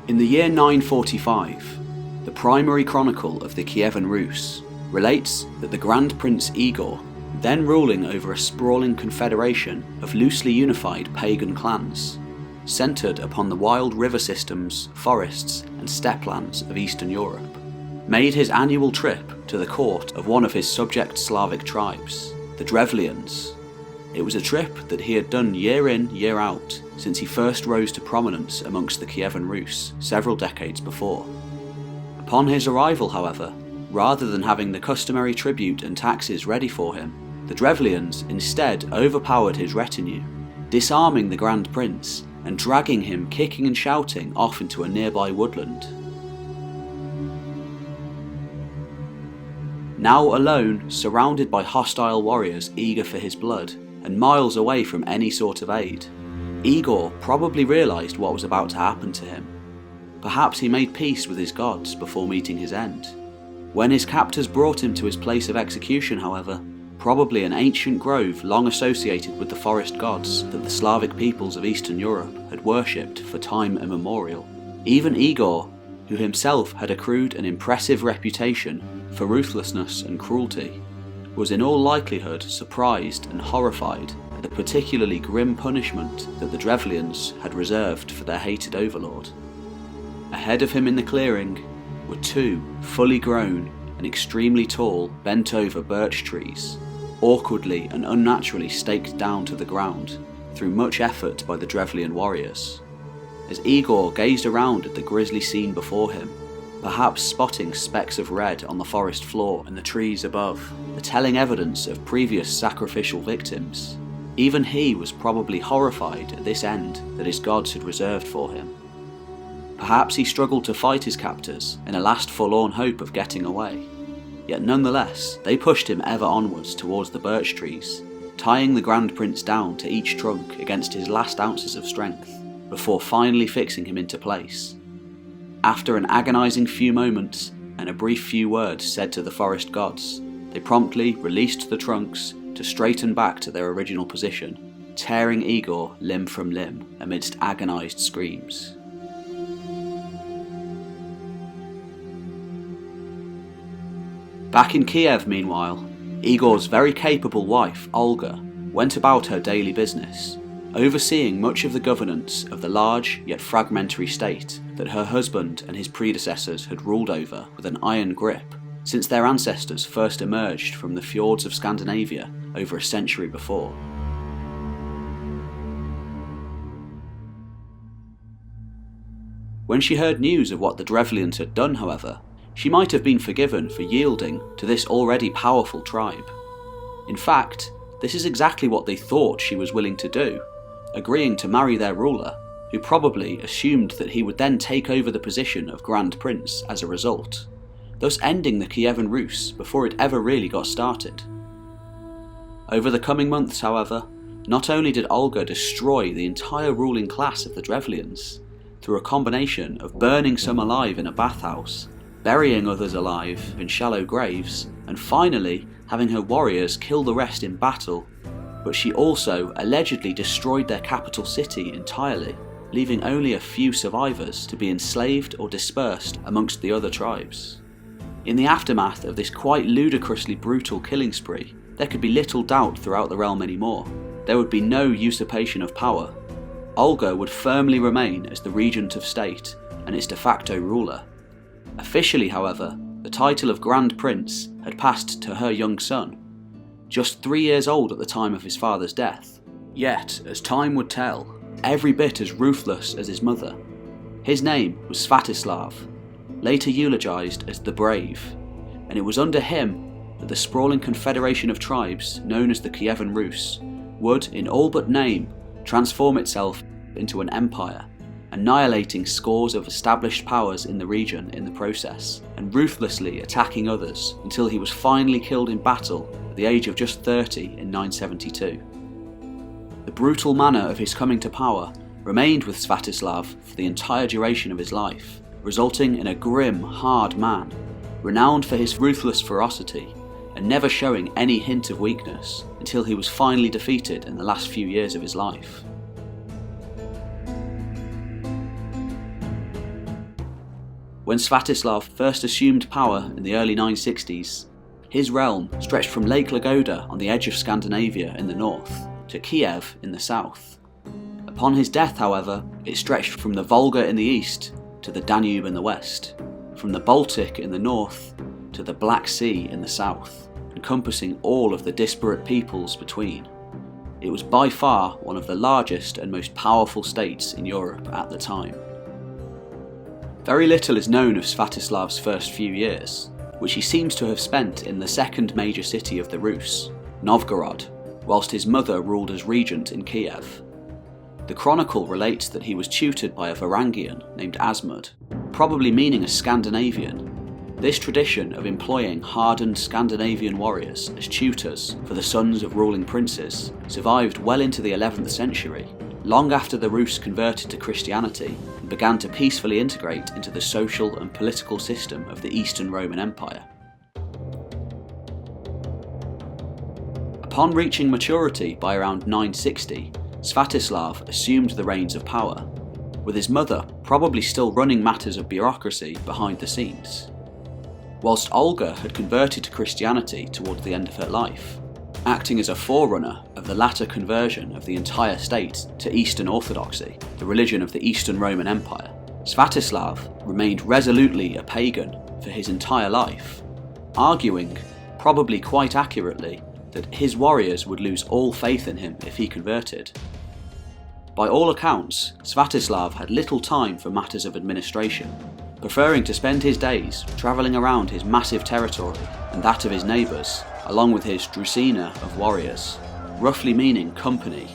In the year 945, the primary chronicle of the Kievan Rus relates that the Grand Prince Igor, then ruling over a sprawling confederation of loosely unified pagan clans, centred upon the wild river systems, forests and steppe lands of Eastern Europe, made his annual trip to the court of one of his subject Slavic tribes, the Drevlians. It was a trip that he had done year in, year out, since he first rose to prominence amongst the Kievan Rus several decades before. Upon his arrival, however, rather than having the customary tribute and taxes ready for him, the Drevlians instead overpowered his retinue, disarming the Grand Prince and dragging him kicking and shouting off into a nearby woodland. Now alone, surrounded by hostile warriors eager for his blood, and miles away from any sort of aid, Igor probably realised what was about to happen to him. Perhaps he made peace with his gods before meeting his end. When his captors brought him to his place of execution, however, probably an ancient grove long associated with the forest gods that the Slavic peoples of Eastern Europe had worshipped for time immemorial, even Igor, who himself had accrued an impressive reputation for ruthlessness and cruelty, was in all likelihood surprised and horrified at the particularly grim punishment that the Drevlians had reserved for their hated overlord. Ahead of him in the clearing were two fully grown and extremely tall bent-over birch trees, awkwardly and unnaturally staked down to the ground through much effort by the Drevlian warriors. As Igor gazed around at the grisly scene before him, perhaps spotting specks of red on the forest floor and the trees above, the telling evidence of previous sacrificial victims, even he was probably horrified at this end that his gods had reserved for him. Perhaps he struggled to fight his captors in a last forlorn hope of getting away, yet nonetheless they pushed him ever onwards towards the birch trees, tying the Grand Prince down to each trunk against his last ounces of strength, before finally fixing him into place. After an agonising few moments and a brief few words said to the forest gods, they promptly released the trunks to straighten back to their original position, tearing Igor limb from limb amidst agonised screams. Back in Kiev, meanwhile, Igor's very capable wife, Olga, went about her daily business, overseeing much of the governance of the large yet fragmentary state that her husband and his predecessors had ruled over with an iron grip since their ancestors first emerged from the fjords of Scandinavia over a century before. When she heard news of what the Drevlians had done, however, she might have been forgiven for yielding to this already powerful tribe. In fact, this is exactly what they thought she was willing to do, agreeing to marry their ruler, who probably assumed that he would then take over the position of Grand Prince as a result, thus ending the Kievan Rus before it ever really got started. Over the coming months, however, not only did Olga destroy the entire ruling class of the Drevlians, through a combination of burning some alive in a bathhouse, burying others alive in shallow graves, and finally having her warriors kill the rest in battle, but she also allegedly destroyed their capital city entirely, leaving only a few survivors to be enslaved or dispersed amongst the other tribes. In the aftermath of this quite ludicrously brutal killing spree, there could be little doubt throughout the realm anymore. There would be no usurpation of power. Olga would firmly remain as the regent of state and its de facto ruler. Officially, however, the title of Grand Prince had passed to her young son, just 3 years old at the time of his father's death, yet, as time would tell, every bit as ruthless as his mother. His name was Sviatoslav, later eulogised as the Brave, and it was under him that the sprawling confederation of tribes known as the Kievan Rus would, in all but name, transform itself into an empire, annihilating scores of established powers in the region in the process, and ruthlessly attacking others until he was finally killed in battle at the age of just 30 in 972. The brutal manner of his coming to power remained with Sviatoslav for the entire duration of his life, resulting in a grim, hard man, renowned for his ruthless ferocity, and never showing any hint of weakness until he was finally defeated in the last few years of his life. When Sviatoslav first assumed power in the early 960s, his realm stretched from Lake Lagoda on the edge of Scandinavia in the north to Kiev in the south. Upon his death, however, it stretched from the Volga in the east to the Danube in the west, from the Baltic in the north to the Black Sea in the south, encompassing all of the disparate peoples between. It was by far one of the largest and most powerful states in Europe at the time. Very little is known of Sviatoslav's first few years, which he seems to have spent in the second major city of the Rus, Novgorod, whilst his mother ruled as regent in Kiev. The chronicle relates that he was tutored by a Varangian named Asmund, probably meaning a Scandinavian. This tradition of employing hardened Scandinavian warriors as tutors for the sons of ruling princes survived well into the 11th century, long after the Rus converted to Christianity and began to peacefully integrate into the social and political system of the Eastern Roman Empire. Upon reaching maturity by around 960, Sviatoslav assumed the reins of power, with his mother probably still running matters of bureaucracy behind the scenes. Whilst Olga had converted to Christianity towards the end of her life, acting as a forerunner of the latter conversion of the entire state to Eastern Orthodoxy, the religion of the Eastern Roman Empire, Sviatoslav remained resolutely a pagan for his entire life, arguing, probably quite accurately, that his warriors would lose all faith in him if he converted. By all accounts, Sviatoslav had little time for matters of administration, preferring to spend his days travelling around his massive territory and that of his neighbours, along with his drusina of warriors, roughly meaning company,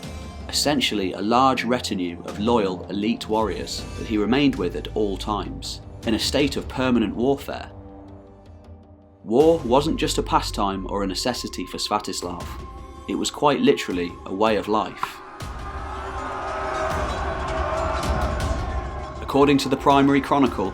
essentially a large retinue of loyal elite warriors that he remained with at all times, in a state of permanent warfare. War wasn't just a pastime or a necessity for Sviatoslav, it was quite literally a way of life. According to the primary chronicle,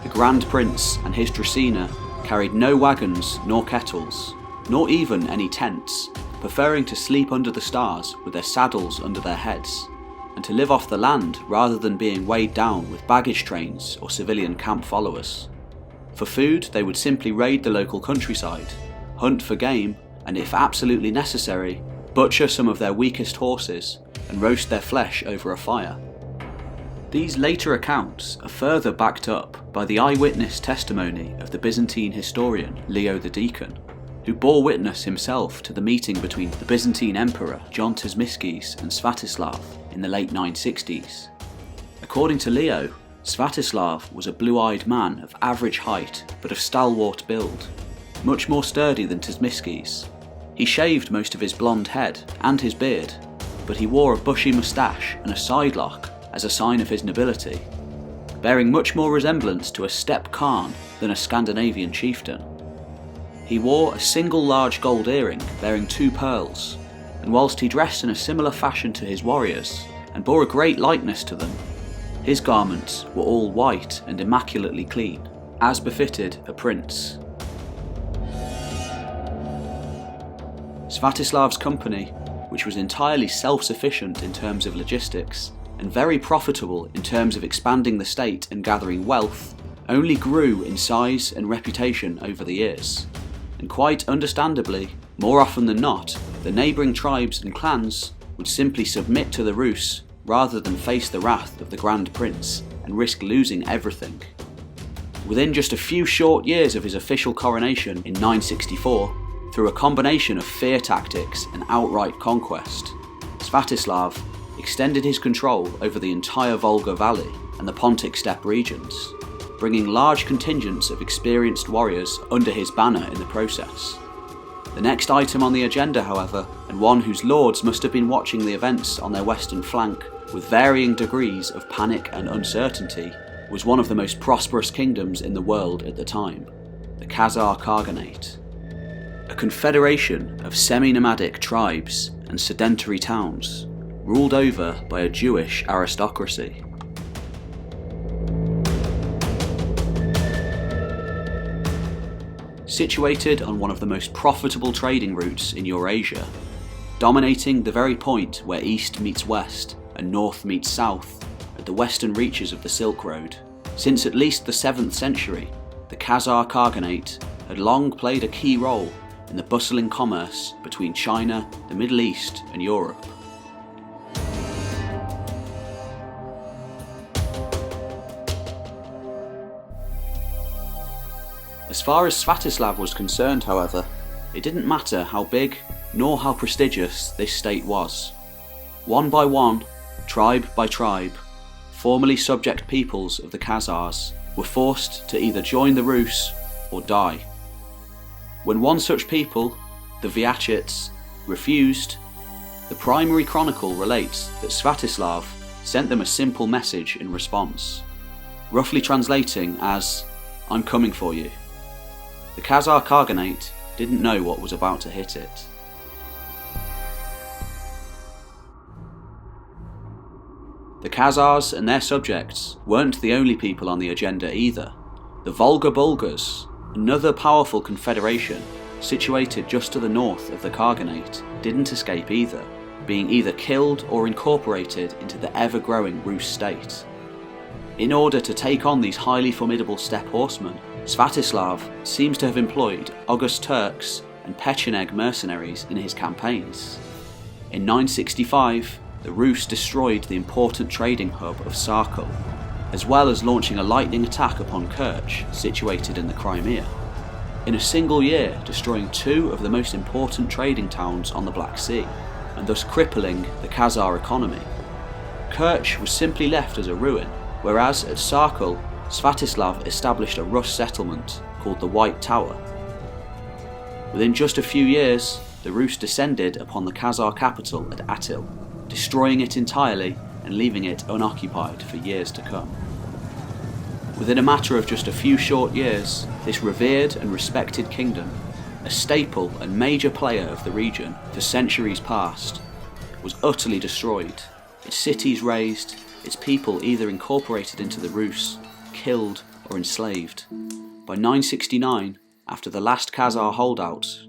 the Grand Prince and his drusina carried no wagons nor kettles, nor even any tents, preferring to sleep under the stars with their saddles under their heads, and to live off the land rather than being weighed down with baggage trains or civilian camp followers. For food, they would simply raid the local countryside, hunt for game, and if absolutely necessary, butcher some of their weakest horses and roast their flesh over a fire. These later accounts are further backed up by the eyewitness testimony of the Byzantine historian Leo the Deacon, who bore witness himself to the meeting between the Byzantine Emperor John Tzimiskes and Sviatoslav in the late 960s. According to Leo, Sviatoslav was a blue-eyed man of average height but of stalwart build, much more sturdy than Tzimiskes. He shaved most of his blonde head and his beard, but he wore a bushy moustache and a sidelock as a sign of his nobility, bearing much more resemblance to a steppe Khan than a Scandinavian chieftain. He wore a single large gold earring bearing 2 pearls, and whilst he dressed in a similar fashion to his warriors and bore a great likeness to them, his garments were all white and immaculately clean, as befitted a prince. Sviatoslav's company, which was entirely self-sufficient in terms of logistics, and very profitable in terms of expanding the state and gathering wealth, only grew in size and reputation over the years. And quite understandably, more often than not, the neighbouring tribes and clans would simply submit to the Rus rather than face the wrath of the Grand Prince and risk losing everything. Within just a few short years of his official coronation in 964, through a combination of fear tactics and outright conquest, Sviatoslav extended his control over the entire Volga Valley and the Pontic steppe regions, bringing large contingents of experienced warriors under his banner in the process. The next item on the agenda, however, and one whose lords must have been watching the events on their western flank with varying degrees of panic and uncertainty, was one of the most prosperous kingdoms in the world at the time, the Khazar Khaganate. A confederation of semi-nomadic tribes and sedentary towns, ruled over by a Jewish aristocracy. Situated on one of the most profitable trading routes in Eurasia, dominating the very point where east meets west and north meets south at the western reaches of the Silk Road, Since at least the 7th century, the Khazar Khaganate had long played a key role in the bustling commerce between China, the Middle East and Europe. As far as Sviatoslav was concerned, however, it didn't matter how big nor how prestigious this state was. One by one, tribe by tribe, formerly subject peoples of the Khazars were forced to either join the Rus or die. When one such people, the Viachits, refused, the primary chronicle relates that Sviatoslav sent them a simple message in response, roughly translating as, "I'm coming for you." The Khazar Khaganate didn't know what was about to hit it. The Khazars and their subjects weren't the only people on the agenda either. The Volga Bulgars, another powerful confederation situated just to the north of the Khaganate, didn't escape either, being either killed or incorporated into the ever-growing Rus state. In order to take on these highly formidable steppe horsemen, Sviatoslav seems to have employed August Turks and Pecheneg mercenaries in his campaigns. In 965, the Rus destroyed the important trading hub of Sarkel, as well as launching a lightning attack upon Kerch, situated in the Crimea. In a single year, destroying two of the most important trading towns on the Black Sea, and thus crippling the Khazar economy. Kerch was simply left as a ruin, whereas at Sarkel, Sviatoslav established a Rus settlement called the White Tower. Within just a few years, the Rus descended upon the Khazar capital at Atil, destroying it entirely and leaving it unoccupied for years to come. Within a matter of just a few short years, this revered and respected kingdom, a staple and major player of the region for centuries past, was utterly destroyed, its cities razed, its people either incorporated into the Rus, killed or enslaved. By 969, after the last Khazar holdouts,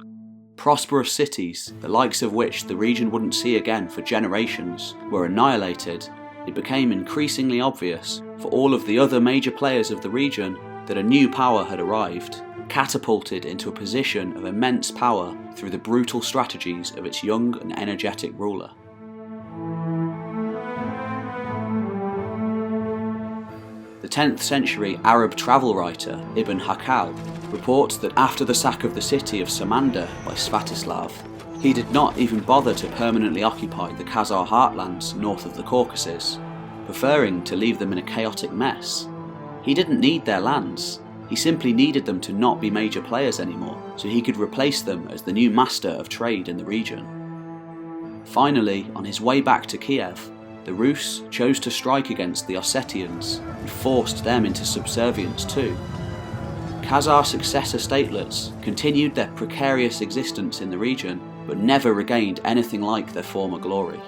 prosperous cities, the likes of which the region wouldn't see again for generations, were annihilated, it became increasingly obvious for all of the other major players of the region that a new power had arrived, catapulted into a position of immense power through the brutal strategies of its young and energetic ruler. The 10th century Arab travel writer Ibn Hakal reports that after the sack of the city of Samandar by Sviatoslav, he did not even bother to permanently occupy the Khazar heartlands north of the Caucasus, preferring to leave them in a chaotic mess. He didn't need their lands, he simply needed them to not be major players anymore, so he could replace them as the new master of trade in the region. Finally, on his way back to Kiev, the Rus chose to strike against the Ossetians and forced them into subservience too. Khazar successor statelets continued their precarious existence in the region, but never regained anything like their former glory.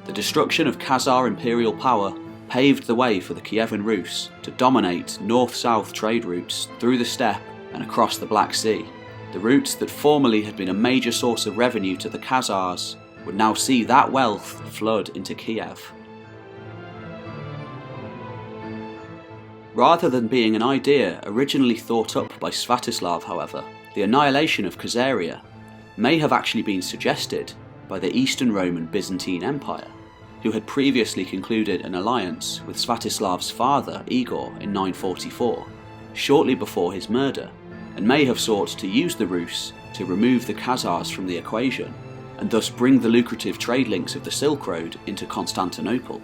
The destruction of Khazar imperial power paved the way for the Kievan Rus to dominate north-south trade routes through the steppe and across the Black Sea. The routes that formerly had been a major source of revenue to the Khazars would now see that wealth flood into Kiev. Rather than being an idea originally thought up by Sviatoslav, however, the annihilation of Khazaria may have actually been suggested by the Eastern Roman Byzantine Empire, who had previously concluded an alliance with Sviatoslav's father Igor in 944, shortly before his murder, and may have sought to use the Rus to remove the Khazars from the equation, and thus bring the lucrative trade links of the Silk Road into Constantinople.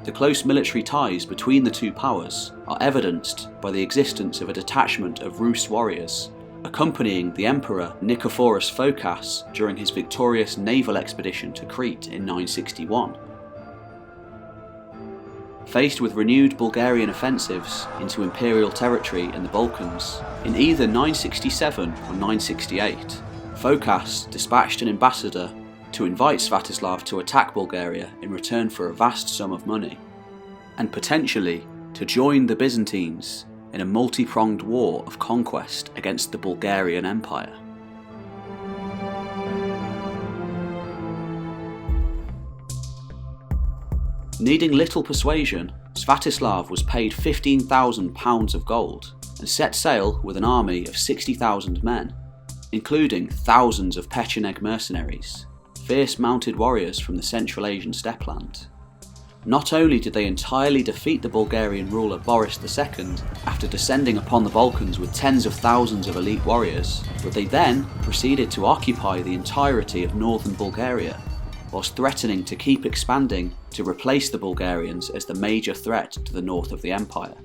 The close military ties between the two powers are evidenced by the existence of a detachment of Rus warriors accompanying the Emperor Nicephorus Phocas during his victorious naval expedition to Crete in 961. Faced with renewed Bulgarian offensives into imperial territory in the Balkans, in either 967 or 968, Phocas dispatched an ambassador to invite Sviatoslav to attack Bulgaria in return for a vast sum of money, and potentially to join the Byzantines in a multi-pronged war of conquest against the Bulgarian Empire. Needing little persuasion, Sviatoslav was paid £15,000 of gold and set sail with an army of 60,000 men, including thousands of Pecheneg mercenaries, fierce mounted warriors from the Central Asian steppeland. Not only did they entirely defeat the Bulgarian ruler Boris II after descending upon the Balkans with tens of thousands of elite warriors, but they then proceeded to occupy the entirety of northern Bulgaria, whilst threatening to keep expanding to replace the Bulgarians as the major threat to the north of the empire.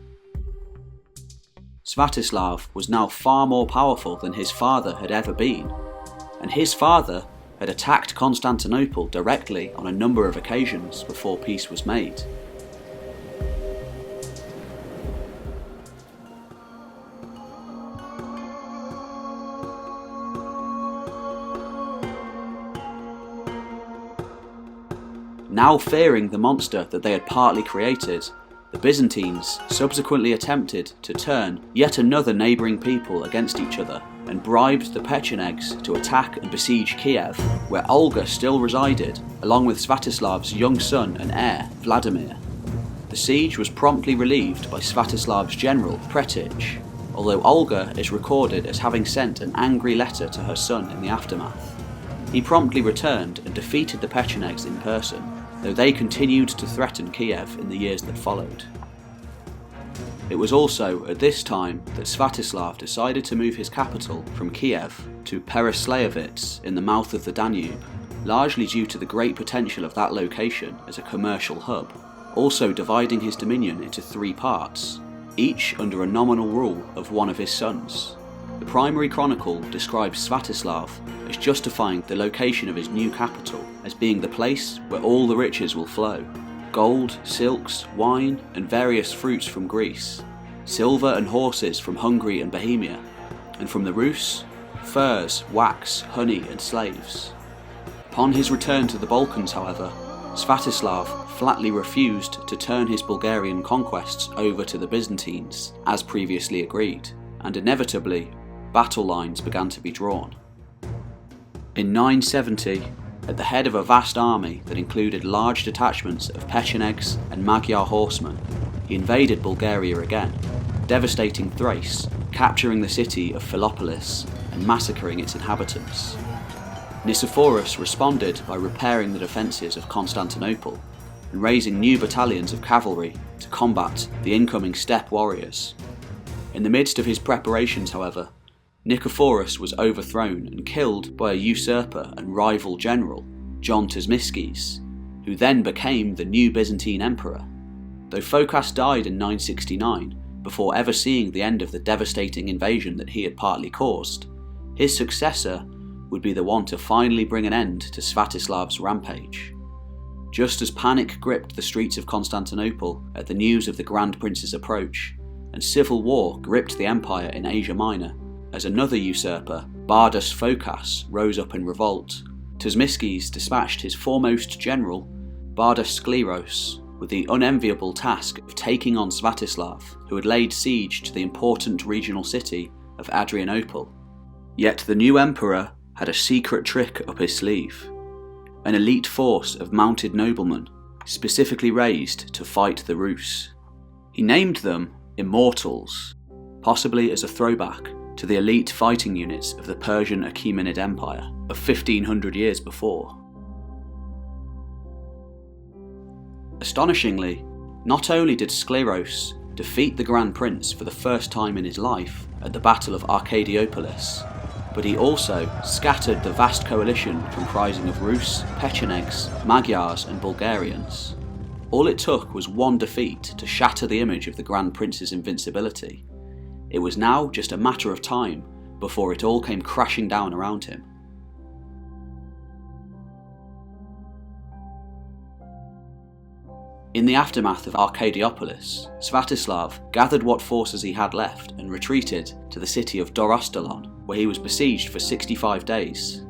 Sviatoslav was now far more powerful than his father had ever been, and his father had attacked Constantinople directly on a number of occasions before peace was made. Now fearing the monster that they had partly created, the Byzantines subsequently attempted to turn yet another neighbouring people against each other and bribed the Pechenegs to attack and besiege Kiev, where Olga still resided, along with Sviatoslav's young son and heir, Vladimir. The siege was promptly relieved by Sviatoslav's general, Pretich, although Olga is recorded as having sent an angry letter to her son in the aftermath. He promptly returned and defeated the Pechenegs in person, though they continued to threaten Kiev in the years that followed. It was also at this time that Sviatoslav decided to move his capital from Kiev to Pereslayovitz in the mouth of the Danube, largely due to the great potential of that location as a commercial hub, also dividing his dominion into 3 parts, each under a nominal rule of one of his sons. The primary chronicle describes Sviatoslav as justifying the location of his new capital as being the place where all the riches will flow: gold, silks, wine, and various fruits from Greece, silver and horses from Hungary and Bohemia, and from the Rus, furs, wax, honey, and slaves. Upon his return to the Balkans, however, Sviatoslav flatly refused to turn his Bulgarian conquests over to the Byzantines, as previously agreed, and inevitably, battle lines began to be drawn. In 970, at the head of a vast army that included large detachments of Pechenegs and Magyar horsemen, he invaded Bulgaria again, devastating Thrace, capturing the city of Philoppolis and massacring its inhabitants. Nicephorus responded by repairing the defences of Constantinople and raising new battalions of cavalry to combat the incoming steppe warriors. In the midst of his preparations, however, Nicephorus was overthrown and killed by a usurper and rival general, John Tzimiskes, who then became the new Byzantine emperor. Though Phocas died in 969 before ever seeing the end of the devastating invasion that he had partly caused, his successor would be the one to finally bring an end to Sviatoslav's rampage. Just as panic gripped the streets of Constantinople at the news of the Grand Prince's approach, and civil war gripped the empire in Asia Minor, as another usurper, Bardas Phocas, rose up in revolt, Tzimiskes dispatched his foremost general, Bardas Skleros, with the unenviable task of taking on Sviatoslav, who had laid siege to the important regional city of Adrianople. Yet the new emperor had a secret trick up his sleeve: an elite force of mounted noblemen, specifically raised to fight the Rus. He named them Immortals, possibly as a throwback to the elite fighting units of the Persian Achaemenid Empire of 1500 years before. Astonishingly, not only did Skleros defeat the Grand Prince for the first time in his life at the Battle of Arcadiopolis, but he also scattered the vast coalition comprising of Rus, Pechenegs, Magyars and Bulgarians. All it took was one defeat to shatter the image of the Grand Prince's invincibility. It was now just a matter of time before it all came crashing down around him. In the aftermath of Arcadiopolis, Sviatoslav gathered what forces he had left and retreated to the city of Dorostolon, where he was besieged for 65 days.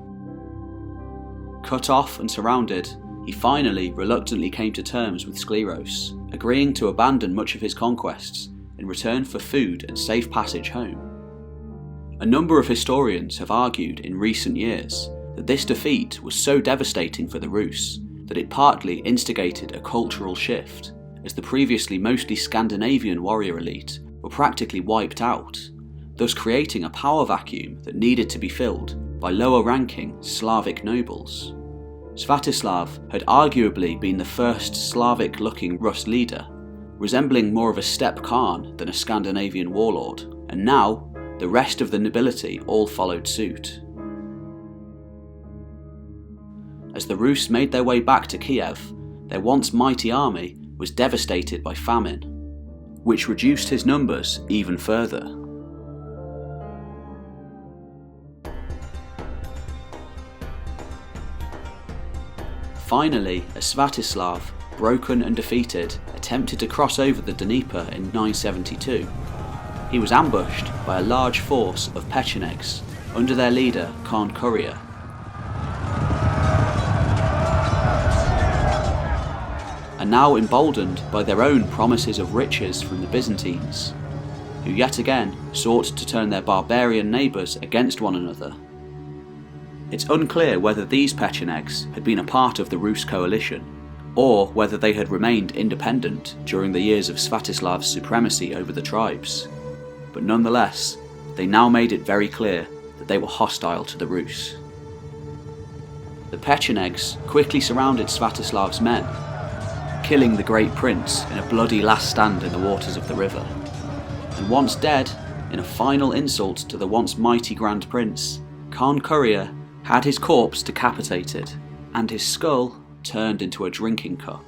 Cut off and surrounded, he finally reluctantly came to terms with Skleros, agreeing to abandon much of his conquests in return for food and safe passage home. A number of historians have argued in recent years that this defeat was so devastating for the Rus that it partly instigated a cultural shift, as the previously mostly Scandinavian warrior elite were practically wiped out, thus creating a power vacuum that needed to be filled by lower-ranking Slavic nobles. Sviatoslav had arguably been the first Slavic-looking Rus leader, resembling more of a steppe Khan than a Scandinavian warlord, and now the rest of the nobility all followed suit. As the Rus made their way back to Kiev, their once mighty army was devastated by famine, which reduced his numbers even further. Finally, as Sviatoslav, broken and defeated, attempted to cross over the Dnieper in 972, he was ambushed by a large force of Pechenegs under their leader Khan Kuria. And now emboldened by their own promises of riches from the Byzantines, who yet again sought to turn their barbarian neighbours against one another. It's unclear whether these Pechenegs had been a part of the Rus coalition, or whether they had remained independent during the years of Sviatoslav's supremacy over the tribes, but nonetheless, they now made it very clear that they were hostile to the Rus. The Pechenegs quickly surrounded Sviatoslav's men, killing the Great Prince in a bloody last stand in the waters of the river. And once dead, in a final insult to the once mighty Grand Prince, Khan Kuria had his corpse decapitated, and his skull turned into a drinking cup,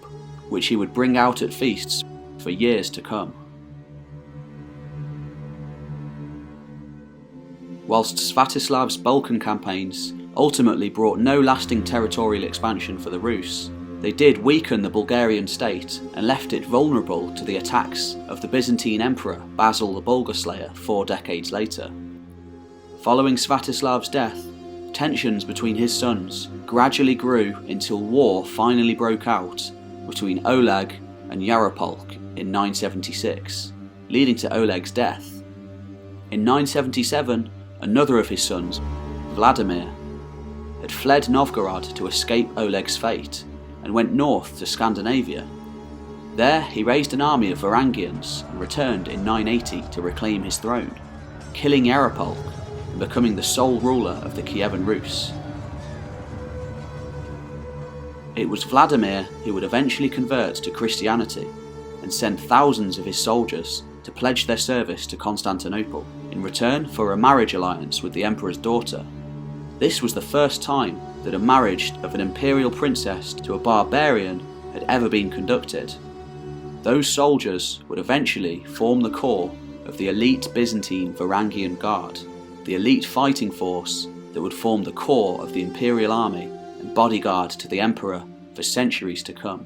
which he would bring out at feasts for years to come. Whilst Sviatoslav's Balkan campaigns ultimately brought no lasting territorial expansion for the Rus, they did weaken the Bulgarian state and left it vulnerable to the attacks of the Byzantine Emperor Basil the Bulgar Slayer 4 decades later. Following Sviatoslav's death, tensions between his sons gradually grew until war finally broke out between Oleg and Yaropolk in 976, leading to Oleg's death. In 977, another of his sons, Vladimir, had fled Novgorod to escape Oleg's fate and went north to Scandinavia. There he raised an army of Varangians and returned in 980 to reclaim his throne, killing Yaropolk and becoming the sole ruler of the Kievan Rus. It was Vladimir who would eventually convert to Christianity and send thousands of his soldiers to pledge their service to Constantinople in return for a marriage alliance with the emperor's daughter. This was the first time that a marriage of an imperial princess to a barbarian had ever been conducted. Those soldiers would eventually form the core of the elite Byzantine Varangian Guard, the elite fighting force that would form the core of the imperial army and bodyguard to the emperor for centuries to come.